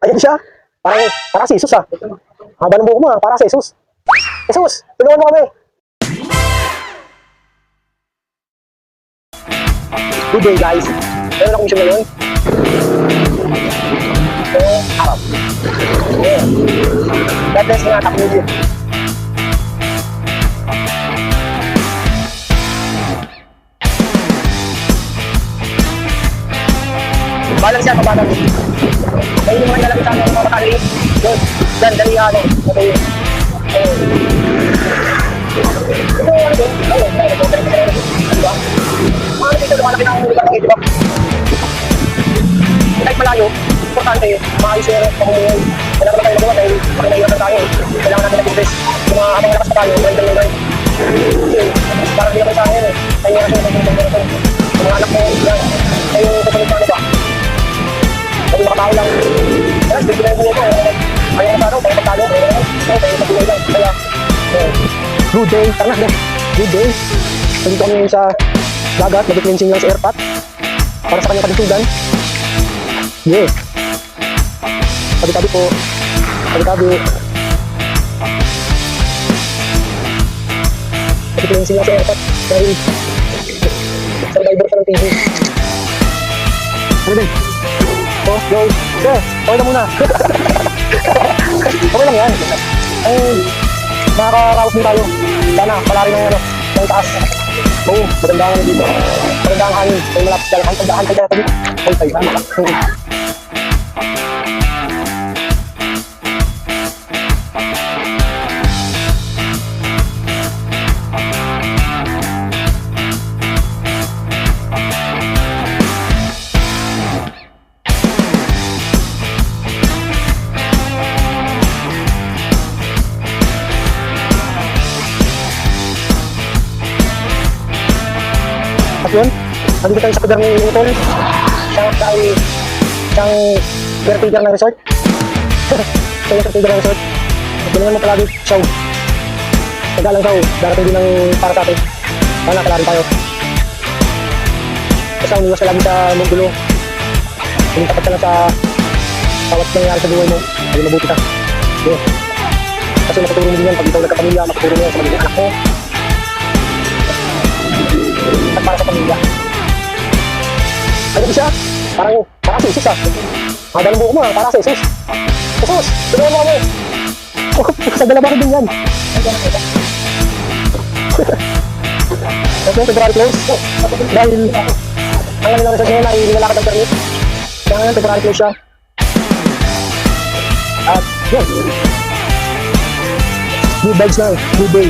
Ayan siya. Parang si Jesus ah. Haba ng buhok mo ah. Parang si Jesus. Jesus, tulungan mo kami. Good day guys. Meron akong mission ngayon. Harap. God bless mga kapamilya. Balang siya, pabalang. May hindi mo nga nalapit sa akin, mga makakaliit. Doon, dyan, dali ano. Ito yun. Ito, ano doon? Ano ba? Mga dito, lumalaki na ang lugar ng diba? Kahit malayo, importante, maayos yung pamumuhay. Kailangan tayo magawa dahil pakinayotan tayo. Kailangan natin nag-invest. Kung habang malakas pa tayo, ganda yung life. Kasi, parang hindi naman sa akin, tayo yung rason, yung mga anak mo, yan. Tayo susunod sa ano ba? Tayo makatao lang. Kaya, hindi na yung buhay ko. Ayaw na tayo magtalo. Tayo magbuhay lang. Kaya, good day. Tara na, good day. Nandito kami ngayon sa dagat, nag-cleansing lang sa airpot para sa kanyang kalusugan. Yeah. Tabi-tabi po. Tabi-tabi. Nag-cleansing lang sa airpot dahil survivor siya ng TV. Ano din? Oh, go. Sir, okay na muna. Okay lang yan. Ay, makakaraos din tayo. Sana, palari ng ano, ng taas. Oo, maganda ang dito. Maganda ang hangin. May malapit dala. Hantay tayo tabi. Hantay tayo. At yun, nandito tayo sa pader ni Utol. Siyang caretaker ng resort. Siya yung caretaker ng resort. At ganoon mo palagi, show. Nagalang show, darating din ng para sa atin. Sana palari tayo. Kasi ang umiwas ka lagi sa munggulo. Hindi tapat ka lang sa bawat nangyayari sa buhay mo. Ay mabuti ka. Yeah. Kasi makaturo mo din yan pag ikaw nagkapamilya, makaturo mo yan sa magiging anak mo. At para sa pamilya. Ano siya? Parang si Jesus ah. Haba ng buhok mo ah, parang si Jesus. Jesus, tulungan mo kami. Sa dalawa din yan. Okay, temporary close. Dahil ang ano lang sa ngayon ay nilalakad ang permit. Kaya ngayon, temporary close siya. At yun. Good vibes na, good day.